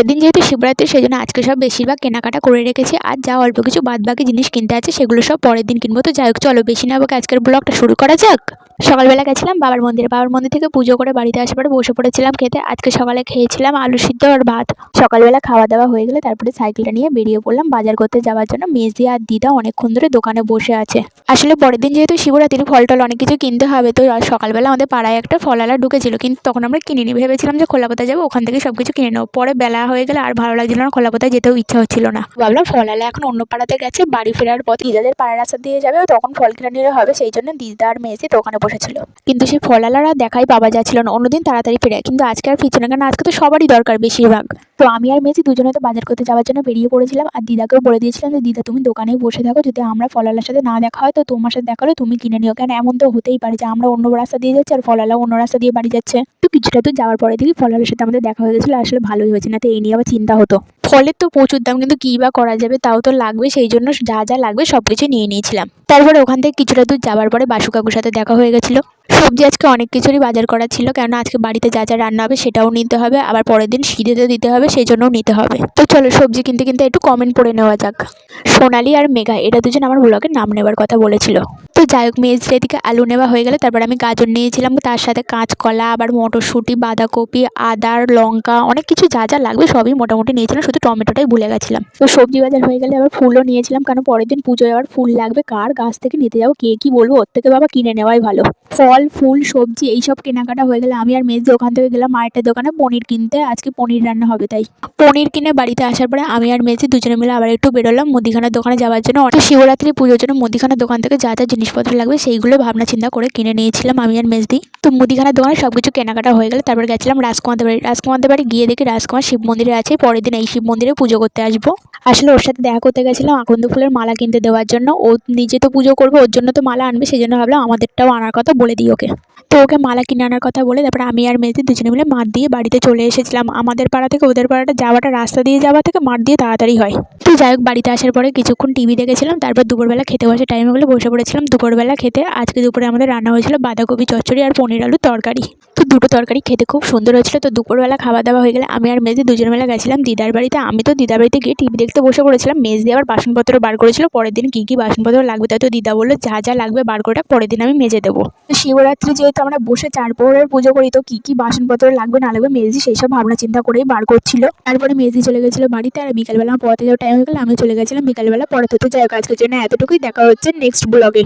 পরের দিন যেহেতু শিবরাত্রি সেজন্য আজকে সব বেশিরভাগ কেনাকাটা করে রেখেছি। আর যা অল্প কিছু বাদবাকি জিনিস কিনতে আছে সেগুলো সব পরের দিন কিনবো। তো যাই হোক, চলো বেশি না বকে আজকের ব্লগটা শুরু করা যাক। সকালবেলা গেছিলাম বাবার মন্দিরে। বাবার মন্দির থেকে পুজো করে বাড়িতে আসার পরে বসে পড়েছিলাম খেতে। আজকে সকালে খেয়েছিলাম আলু সিদ্ধ আর ভাত। সকালবেলা খাওয়া দাওয়া হয়ে গেলে তারপরে সাইকেলটা নিয়ে বেরিয়ে পড়লাম বাজার করতে যাওয়ার জন্য। মেজদি আর দিদা অনেকক্ষণ ধরে দোকানে বসে আছে। আসলে পরের দিন যেহেতু শিবরাত্রি, ফল টল অনেক কিছু কিনতে হবে। তো সকালবেলা আমাদের পাড়ায় একটা ফলওয়ালা ঢুকেছিল, কিন্তু তখন আমরা কিনিনি। ভেবেছিলাম যে খোলাপোতা যাবো, ওখান থেকে সবকিছু কিনে নেবো। পরে বেলা হয়ে গেলে আর ভালো লাগছিল না, খোলাপোতায় যেতেও ইচ্ছা হচ্ছিল না। ভাবলাম ফলওয়ালা এখন অন্য পাড়াতে গেছে, বাড়ি ফেরার পথে দিদাদের পাড়ার রাস্তা দিয়ে যাবে, তখন ফল কিনে নিলে হবে। সেই জন্য দিদা আর মেজদি দোকানে বসেছিল। কিন্তু সেই ফলওয়ালারা দেখাই পাওয়া যাচ্ছিল না। অন্যদিন তাড়াতাড়ি ফিরে, কিন্তু আজকে আর ফিরছে না, কারণ আজকে তো সবারই দরকার বেশিরভাগ। তো আমি আর মেজদি দুজনে তো বাজার করতে যাওয়ার জন্য বেরিয়ে পড়েছিলাম। আর দিদাকেও বলে দিয়েছিলাম যে দিদা তুমি দোকানেই বসে থাকো, যদি আমরা ফলওয়ালার সাথে না দেখা হয় তো তোমার সাথে দেখা হলে তুমি কিনে নিও, কেন এমন তো হতেই পারে যে আমরা অন্য রাস্তা দিয়ে যাচ্ছি আর ফলওয়ালা অন্য রাস্তা দিয়ে বাড়ি যাচ্ছে। তো কিছুটা তো যাওয়ার পরে দেখি ফলওয়ালার সাথে আমাদের দেখা হয়ে গেছিলো। আসলে ভালোই হয়েছে, না তো এই নিয়ে আবার চিন্তা হতো। ফলের তো প্রচুর দাম, কিন্তু কী বা করা যাবে, তাও তো লাগবে। সেই জন্য যা যা লাগবে সব কিছু নিয়ে নিয়েছিলাম। তারপরে ওখান থেকে কিছুটা দূর যাওয়ার পরে বাসু কাকুর সাথে দেখা হয়ে গেছিলো। সবজি আজকে অনেক কিছুরই বাজার করা ছিল, কেননা আজকে বাড়িতে যা যা রান্না হবে সেটাও নিতে হবে, আবার পরের দিন সিঁড়িতে দিতে হবে, সেই জন্যও নিতে হবে। তো চলো সবজি কিনতে কিনতে একটু কমেন্ট পড়ে নেওয়া যাক। সোনালি আর মেঘা এরা দুজন আমার ব্লগের নাম নেবার কথা বলেছিল। তো যাই হোক, মেজদের এদিকে আলু নেওয়া হয়ে গেলে তারপর আমি গাজর নিয়েছিলাম, তার সাথে কাঁচকলা, আবার মটরশুঁটি, বাঁধাকপি, আদা, লঙ্কা, অনেক কিছু যা যা লাগবে সবই মোটামুটি নিয়েছিলাম, শুধু টমেটোটাই ভুলে গেছিলাম। তো সবজি বাজার হয়ে গেলে আবার ফুলও নিয়েছিলাম, কারণ পরের দিন পুজোয় আবার ফুল লাগবে। কার গাছ থেকে নিতে যাবো কে কি বলবো, ওর থেকে বাবা কিনে নেওয়াই ভালো। ফল ফুল সবজি এইসব কেনাকাটা হয়ে গেলে আমি আর মেজদি ওখান থেকে গেলাম মায়ের দোকানে পনির কিনতে। আজকে পনির রান্না হবে, তাই পনির কিনে বাড়িতে আসার পরে আমি আর মেজদি দুজনে মিলে আবার একটু বেরোলাম মুদিখানার দোকানে যাওয়ার জন্য। অর্থাৎ শিবরাত্রি পুজোর জন্য মুদিখানার দোকান থেকে যা যা জিনিসপত্র লাগবে সেইগুলো ভাবনা চিন্তা করে কিনে নিয়েছিলাম আমি আর মেজদি। তো মুদিখানার দোকানে সবকিছু কেনাকাটা হয়ে গেলে তারপর গেছিলাম রাজকুমারদের বাড়ি। রাজকুমারদের বাড়ি গিয়ে দেখি রাজকুমার শিব মন্দিরে আছে, পরের দিন এই শিব মন্দিরে পুজো করতে আসবো। আসলে ওর সাথে দেখা করতে গেছিলাম আকন্দ ফুলের মালা কিনতে দেওয়ার জন্য। ও নিজে তো পুজো করবে, ওর জন্য তো মালা আনবে, সেই জন্য ভাবলাম আমাদেরটাও আনার কথা বলে দিই ওকে। তো ওকে মালা কিনে আনার কথা বলে তারপরে আমি আর মেজদি দুজনে মিলে মাঠ দিয়ে বাড়িতে চলে এসেছিলাম। আমাদের পাড়া থেকে ওদের পাড়াটা যাওয়াটা রাস্তা দিয়ে যাওয়া থেকে মাঠ দিয়ে তাড়াতাড়ি হয়। তো যাই হোক, বাড়িতে আসার পরে কিছুক্ষণ টিভি দেখেছিলাম, তারপর দুপুরবেলা খেতে বসে টাইম হলে বসে পড়েছিলাম দুপুরবেলা খেতে। আজকে দুপুরে আমাদের রান্না হয়েছিল বাঁধাকপি চচ্চড়ি আর পনির আলুর তরকারি। তো দুটো তরকারি খেতে খুব সুন্দর হয়েছিল। তো দুপুরবেলা খাওয়া দাওয়া হয়ে গেলে আমি আর মেজদি দুজন বেলা গেছিলাম দিদার বাড়িতে। আমি তো দিদার বাড়িতে গিয়ে টিভি দেখতে বসে পড়েছিলাম। মেজদি আবার বাসনপত্র বার করেছিল, পরের দিন কী কী বাসনপত্র লাগবে, তাই তো দিদা বললো যা যা লাগবে বার করে পরের দিন আমি মেজে দেবো। শিবরাত্রি যেহেতু আমরা বসে 4 প্রহরের পুজো করি, তো কী কী বাসনপত্র লাগবে না লাগবে মেজদি সেই সব ভাবনা চিন্তা করেই বার করছিল। তারপরে মেজদি চলে গেছিলো বাড়িতে, আর বিকালবেলা আমার পড়াতে যাওয়ার টাইম হয়ে গেলে আমি চলে গেছিলাম বিকালবেলা পড়াতে। তো যাই হোক, আজকের জন্য এতটুকুই। দেখা হচ্ছে নেক্সট ব্লগে।